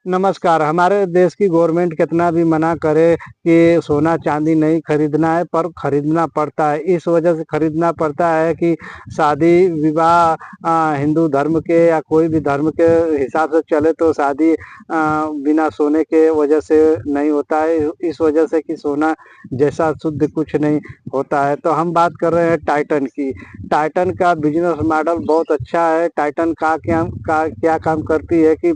नमस्कार। हमारे देश की गवर्नमेंट कितना भी मना करे कि सोना चांदी नहीं खरीदना है, पर खरीदना पड़ता है। इस वजह से खरीदना पड़ता है कि शादी विवाह हिंदू धर्म के या कोई भी धर्म के हिसाब से चले तो शादी बिना सोने के वजह से नहीं होता है। इस वजह से कि सोना जैसा शुद्ध कुछ नहीं होता है। तो हम बात कर रहे हैं टाइटन की। टाइटन का बिजनेस मॉडल बहुत अच्छा है। टाइटन का क्या काम करती है कि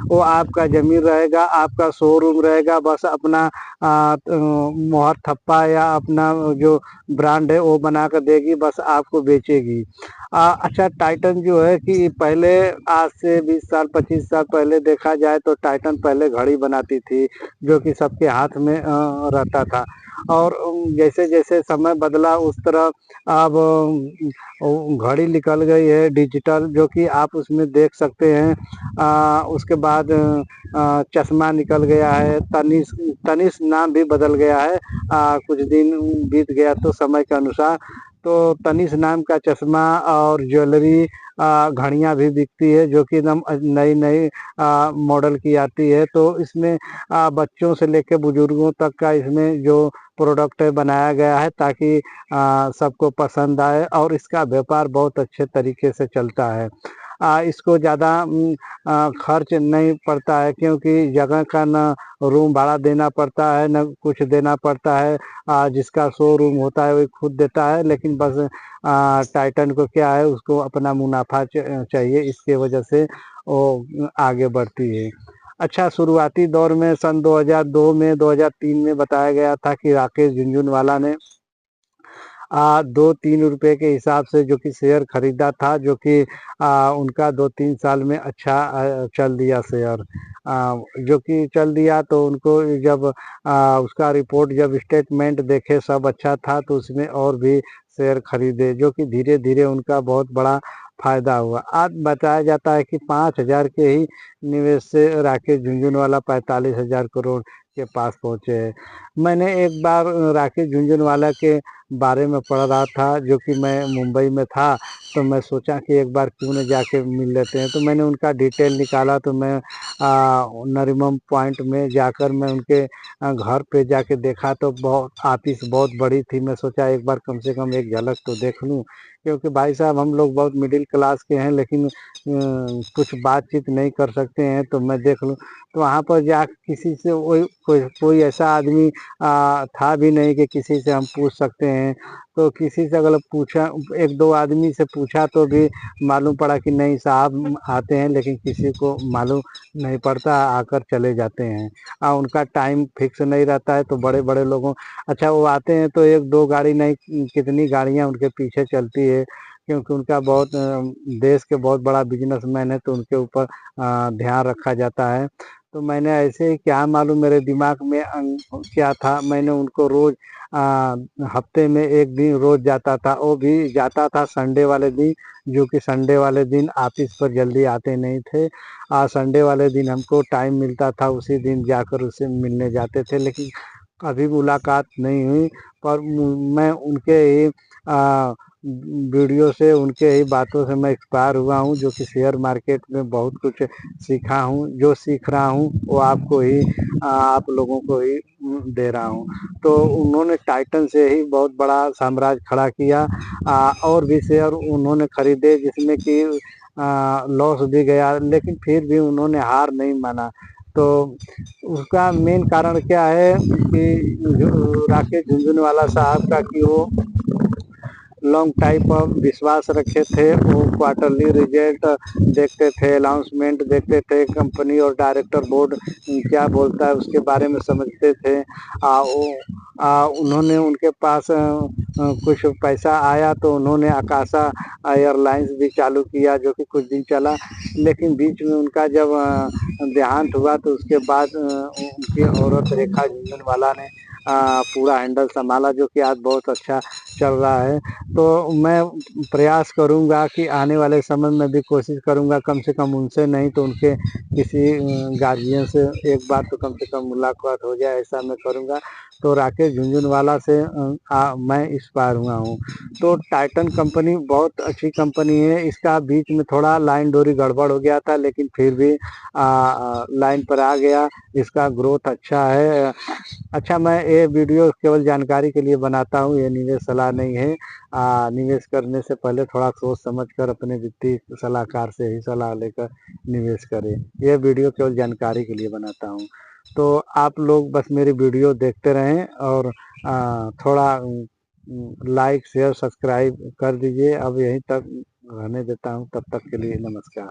वो आपका ज़मीन रहेगा, आपका शोरूम रहेगा, बस अपना मोहर थप्पा या अपना जो ब्रांड है वो बना कर देगी, बस आपको बेचेगी। अच्छा, टाइटन जो है कि पहले आज से 20 साल 25 साल पहले देखा जाए तो टाइटन पहले घड़ी बनाती थी, जो कि सबके हाथ में रहता था। और जैसे जैसे समय बदला उस तरह अब घड़ी निकल गई है डिजिटल, जो कि आप उसमें देख सकते हैं। उसके बाद चश्मा निकल गया है। तनिष्क नाम भी बदल गया है। कुछ दिन बीत गया तो समय के अनुसार तो तनिष्क नाम का चश्मा और ज्वेलरी घड़ियां भी बिकती है, जो कि एकदम नई नई मॉडल की आती है। तो इसमें बच्चों से लेकर बुजुर्गों तक का इसमें जो प्रोडक्ट है बनाया गया है, ताकि सबको पसंद आए और इसका व्यापार बहुत अच्छे तरीके से चलता है। इसको ज़्यादा खर्च नहीं पड़ता है, क्योंकि जगह का न रूम भाड़ा देना पड़ता है न कुछ देना पड़ता है। जिसका शोरूम होता है वही खुद देता है, लेकिन बस टाइटन को क्या है, उसको अपना मुनाफा चाहिए, इसके वजह से वो आगे बढ़ती है। अच्छा, शुरुआती दौर में सन 2002 में 2003 में बताया गया था कि राकेश झुनझुनवाला ने 2-3 रुपए के हिसाब से जो कि शेयर खरीदा था, जो कि उनका 2-3 साल में अच्छा चल दिया शेयर। जो कि चल दिया तो उनको जब उसका रिपोर्ट जब स्टेटमेंट देखे सब अच्छा था, तो उसमें और भी शेयर खरीदे, जो कि धीरे धीरे उनका बहुत बड़ा फायदा हुआ। आज बताया जाता है कि 5,000 के ही निवेश से राकेश झुनझुनवाला 45,000 करोड़ के पास पहुंचे हैं। मैंने एक बार राकेश झुनझुनवाला के बारे में पढ़ रहा था, जो कि मैं मुंबई में था, तो मैं सोचा कि एक बार क्यों न जाके मिल लेते हैं। तो मैंने उनका डिटेल निकाला, तो मैं नरीमन पॉइंट में जाकर मैं उनके घर पे जाके देखा, तो बहुत ऑफिस बहुत बड़ी थी। मैं सोचा एक बार कम से कम एक झलक तो देख लूँ, क्योंकि भाई साहब हम लोग बहुत मिडिल क्लास के हैं, लेकिन कुछ बातचीत नहीं कर सकते हैं, तो मैं देख लूँ। तो वहाँ पर जा किसी से वही कोई ऐसा आदमी था भी नहीं कि किसी से हम पूछ सकते हैं। तो किसी से अगर पूछा, 1-2 आदमी से पूछा, तो भी मालूम पड़ा कि नहीं साहब आते हैं, लेकिन किसी को मालूम नहीं पड़ता, आकर चले जाते हैं। उनका टाइम फिक्स नहीं रहता है। तो बड़े बड़े लोगों, अच्छा वो आते हैं तो 1-2 गाड़ी नहीं, कितनी गाड़ियां उनके पीछे चलती है, क्योंकि उनका बहुत देश के बहुत बड़ा बिजनेसमैन है, तो उनके ऊपर ध्यान रखा जाता है। तो मैंने ऐसे ही क्या मालूम मेरे दिमाग में क्या था, मैंने उनको रोज हफ्ते में एक दिन रोज जाता था। वो भी जाता था संडे वाले दिन, जो कि संडे वाले दिन ऑफिस पर जल्दी आते नहीं थे। संडे वाले दिन हमको टाइम मिलता था, उसी दिन जाकर उससे मिलने जाते थे, लेकिन कभी मुलाकात नहीं हुई। पर मैं उनके ही वीडियो से, उनके ही बातों से मैं इंस्पायर हुआ हूँ, जो कि शेयर मार्केट में बहुत कुछ सीखा हूँ। जो सीख रहा हूँ वो आपको ही आप लोगों को ही दे रहा हूँ। तो उन्होंने टाइटन से ही बहुत बड़ा साम्राज्य खड़ा किया। और भी शेयर उन्होंने खरीदे, जिसमें कि लॉस भी गया, लेकिन फिर भी उन्होंने हार नहीं माना। तो उसका मेन कारण क्या है कि जो राकेश झुनझुनवाला साहब का, कि वो लॉन्ग टाइप पर विश्वास रखे थे। वो क्वार्टरली रिजल्ट देखते थे, अनाउंसमेंट देखते थे, कंपनी और डायरेक्टर बोर्ड क्या बोलता है उसके बारे में समझते थे। उन्होंने उनके पास कुछ पैसा आया, तो उन्होंने आकाशा एयरलाइंस भी चालू किया, जो कि कुछ दिन चला, लेकिन बीच में उनका जब देहांत हुआ, तो उसके बाद उनकी औरत रेखा झुनझुनवाला ने पूरा हैंडल संभाला, जो कि आज बहुत अच्छा चल रहा है। तो मैं प्रयास करूँगा कि आने वाले समय में भी कोशिश करूँगा, कम से कम उनसे नहीं तो उनके किसी गार्जियन से एक बार तो कम से कम मुलाकात हो जाए, ऐसा मैं करूँगा। तो राकेश झुनझुनवाला से मैं इंस्पायर हुआ हूँ। तो टाइटन कंपनी बहुत अच्छी कंपनी है। इसका बीच में थोड़ा लाइन डोरी गड़बड़ हो गया था, लेकिन फिर भी लाइन पर आ गया। इसका ग्रोथ अच्छा है। अच्छा, मैं ये वीडियो केवल जानकारी के लिए बनाता हूँ, ये निवेश सलाह नहीं है। निवेश करने से पहले थोड़ा सोच समझ कर अपने वित्तीय सलाहकार से ही सलाह लेकर निवेश करें। ये वीडियो केवल जानकारी के लिए बनाता हूँ। तो आप लोग बस मेरी वीडियो देखते रहें और थोड़ा लाइक शेयर सब्सक्राइब कर दीजिए। अब यहीं तक रहने देता हूँ, तब तक के लिए नमस्कार।